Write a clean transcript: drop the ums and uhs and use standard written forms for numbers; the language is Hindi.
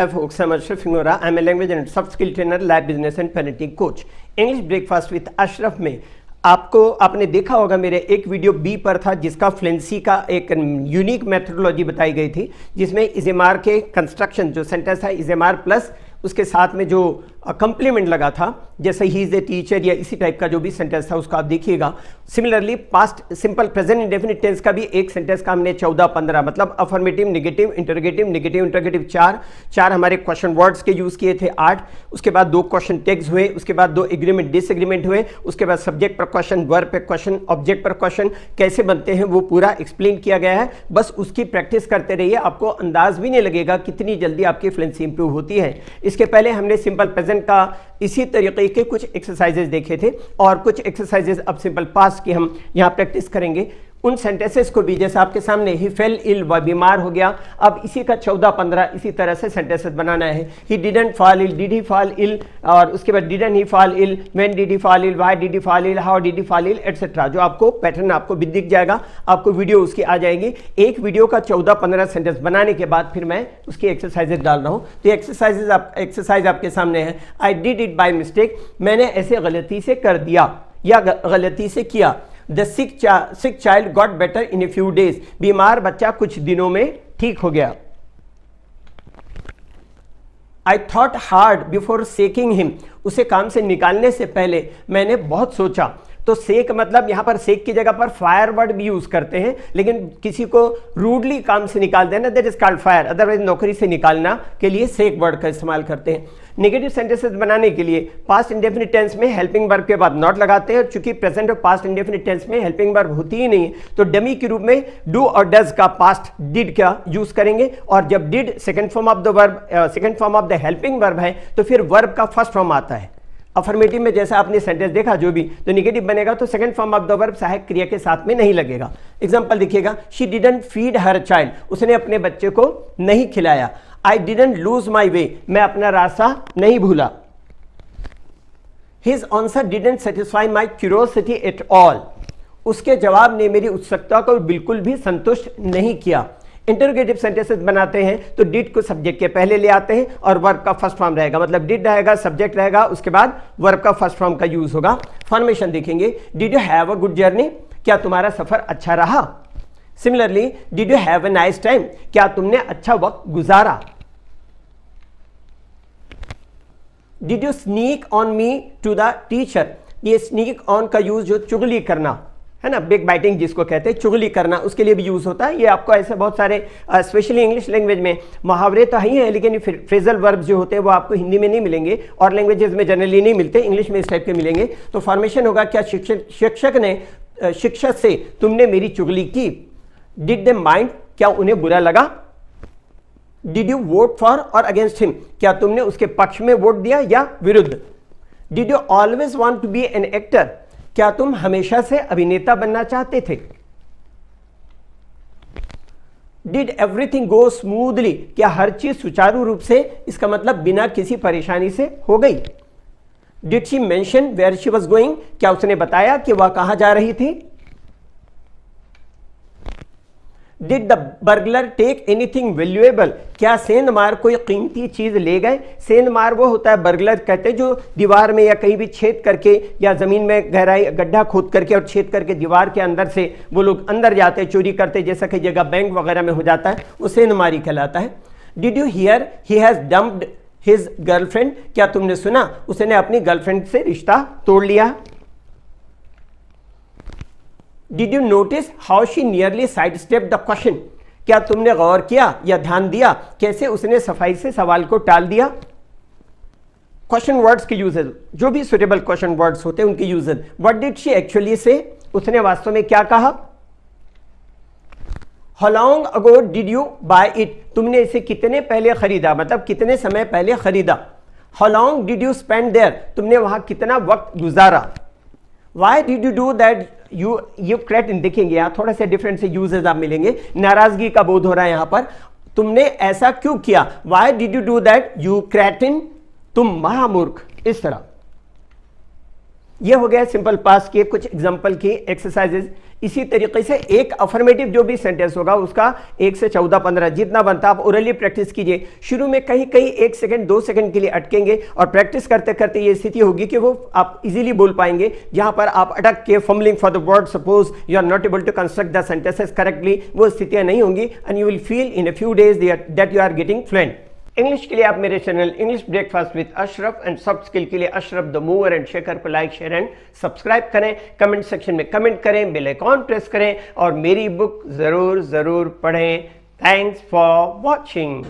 Hi folks, I'm Ashraf Ingora. I'm a language and soft skill trainer, life business and parenting coach. English breakfast with Ashraf में आपने देखा होगा मेरे एक वीडियो बी पर था जिसका फ्लुएंसी का एक यूनिक मेथोडोलॉजी बताई गई थी, जिसमें इज़ेमार के कंस्ट्रक्शन जो सेंटेंस था इज़ेमार प्लस उसके साथ में जो कंप्लीमेंट लगा था, जैसे ही इज ए टीचर या इसी टाइप का जो भी सेंटेंस था उसका आप देखिएगा। Similarly past simple present indefinite tense का भी एक सेंटेंस का हमने 14-15 मतलब अफर्मेटिव, नेगेटिव, इंटरोगेटिव चार हमारे क्वेश्चन वर्ड्स के यूज किए थे 8, उसके बाद 2 क्वेश्चन टैग्स हुए, उसके बाद 2 एग्रीमेंट डिसएग्रीमेंट हुए, उसके बाद सब्जेक्ट पर क्वेश्चन, वर्ब पर क्वेश्चन, ऑब्जेक्ट पर क्वेश्चन कैसे बनते हैं वो पूरा एक्सप्लेन किया गया है। बस उसकी प्रैक्टिस करते रहिए, आपको अंदाज भी नहीं लगेगा कितनी जल्दी आपकी फ्लुएंसी इंप्रूव होती है। इसके पहले हमने सिंपल प्रेजेंट का इसी तरीके के कुछ एक्सरसाइजेस देखे थे और कुछ एक्सरसाइजेस अब सिंपल पास्ट की हम यहां प्रैक्टिस करेंगे। उन सेंटेंसेस को भी जैसे आपके सामने ही फेल इल, वह बीमार हो गया, अब इसी का 14-15 इसी तरह से सेंटेंसेस बनाना है। He didn't fall ill, did he fall ill, और उसके बाद didn't he fall ill, when did he fall ill, why did he fall ill, how did he fall ill, etcetera. जो आपको पैटर्न आपको भी दिख जाएगा, आपको वीडियो उसकी आ जाएगी। एक वीडियो का 14-15 सेंटेंस बनाने के बाद फिर मैं उसकी एक्सरसाइजेज डाल रहा हूँ। तो एक्सरसाइज आपके सामने है। I did it by mistake, मैंने ऐसे गलती से कर दिया या गलती से किया। The sick child got better in a few days. बीमार बच्चा कुछ दिनों में ठीक हो गया। I thought hard before saking him. उसे काम से निकालने से पहले मैंने बहुत सोचा। तो सेक मतलब यहां पर सेक की जगह पर फायर वर्ड भी यूज करते हैं, लेकिन किसी को रूडली काम से निकाल देना that is called fire, otherwise नौकरी से निकालना के लिए सेक वर्ड का इस्तेमाल करते हैं। नेगेटिव सेंटेंसेस बनाने के लिए पास्ट इंडेफिनिट टेंस में हेल्पिंग वर्ब के बाद नॉट लगाते हैं, और चूंकि प्रेजेंट और पास्ट इंडेफिनिट टेंस में हेल्पिंग वर्ब होती ही नहीं तो डमी के रूप में डू और डज का पास्ट डिड का यूज करेंगे, और जब did second form of the verb, second form of the helping verb है तो फिर वर्ब का फर्स्ट फॉर्म आता है। अफर्मेटिव में जैसा आपने सेंटेंस देखा जो भी, तो नेगेटिव बनेगा तो second form of the verb सहायक क्रिया के साथ में नहीं लगेगा। एग्जांपल देखिएगा, she didn't feed her child, उसने अपने बच्चे को नहीं खिलाया। आई डिडंट लूज माई वे, मैं अपना रास्ता नहीं भूला। His answer didn't satisfy my curiosity at all, उसके जवाब ने मेरी उत्सुकता को बिल्कुल भी संतुष्ट नहीं किया। इंटरोगेटिव सेंटेंसेस बनाते हैं तो डिड को सब्जेक्ट के पहले ले आते हैं और वर्ब का फर्स्ट फॉर्म रहेगा, मतलब डिड रहेगा, सब्जेक्ट रहेगा, उसके बाद वर्ब का फर्स्ट फॉर्म का यूज होगा। फॉर्मेशन देखेंगे, did you have a good journey, क्या तुम्हारा सफर अच्छा रहा। Similarly, did you have a nice time, क्या तुमने अच्छा वक्त गुजारा। Did you sneak on me to the teacher, ये स्नीक ऑन का यूज जो चुगली करना है ना, बिग बाइटिंग जिसको कहते हैं, चुगली करना, उसके लिए भी यूज होता है। ये आपको ऐसे बहुत सारे स्पेशली इंग्लिश लैंग्वेज में मुहावरे तो ही हैं, लेकिन फ्रेजल वर्ब जो होते हैं वो आपको हिंदी में नहीं मिलेंगे और लैंग्वेजेस में जनरली नहीं मिलते, इंग्लिश में इस टाइप के मिलेंगे। तो फॉर्मेशन होगा, क्या शिक्षक से तुमने मेरी चुगली की। डिड दे माइंड, क्या उन्हें बुरा लगा। डिड यू वोट फॉर और अगेंस्ट हिम, क्या तुमने उसके पक्ष में वोट दिया या विरुद्ध। Did you always want to be an actor, क्या तुम हमेशा से अभिनेता बनना चाहते थे। डिड एवरीथिंग गो स्मूथली, क्या हर चीज सुचारू रूप से, इसका मतलब बिना किसी परेशानी से हो गई। Did she mention where she was going, क्या उसने बताया कि वह कहां जा रही थी। Did the burglar take anything valuable, क्या सेंधमार कोई कीमती चीज ले गए। सेंधमार वो होता है, बर्गलर कहते हैं जो दीवार में या कहीं भी छेद करके या जमीन में गहराई गड्ढा खोद करके और छेद करके दीवार के अंदर से वो लोग अंदर जाते हैं, चोरी करते, जैसा कई जगह बैंक वगैरह में हो जाता है, वो सेंधमारी कहलाता है। Did you here he has dumped his girlfriend, क्या तुमने सुना उसने अपनी गर्लफ्रेंड से रिश्ता तोड़ लिया। Did you notice how she nearly sidestepped the question, क्या तुमने गौर किया या ध्यान दिया कैसे उसने सफाई से सवाल को टाल दिया। क्वेश्चन वर्ड्स के यूजेज, जो भी सुटेबल क्वेश्चन वर्ड्स होते हैं उनके usages. What did she actually say, उसने वास्तव में क्या कहा। How long ago did you buy it, तुमने इसे कितने पहले खरीदा, मतलब कितने समय पहले खरीदा। How long did you spend there, तुमने वहां कितना वक्त गुजारा। Why did you do that you cretin, देखेंगे यहाँ थोड़ा सा डिफरेंट से यूजेस आप मिलेंगे। नाराजगी का बोध हो रहा है यहां पर, तुमने ऐसा क्यों किया। Y did you do that you creatine, तुम महामूर्ख, इस तरह। ये हो गया सिंपल पास्ट के कुछ एग्जांपल के एक्सरसाइजेज। इसी तरीके से एक अफर्मेटिव जो भी सेंटेंस होगा उसका 1 से 14-15 जितना बनता आप ओरली प्रैक्टिस कीजिए। शुरू में कहीं कहीं 1 सेकंड 2 सेकंड के लिए अटकेंगे और प्रैक्टिस करते करते ये स्थिति होगी कि वो आप इजीली बोल पाएंगे। जहां पर आप अटक के fumbling for the word, suppose you are not able to construct the sentences correctly, वो स्थितियां नहीं होंगी and you will feel in a few days that you are getting fluent. English के लिए आप मेरे channel English breakfast with Ashraf and soft skill के लिए Ashraf the mover and shaker पर लाइक, शेयर एंड सब्सक्राइब करें। कमेंट सेक्शन में कमेंट करें, बेल आइकॉन प्रेस करें और मेरी बुक जरूर पढ़ें। Thanks for watching.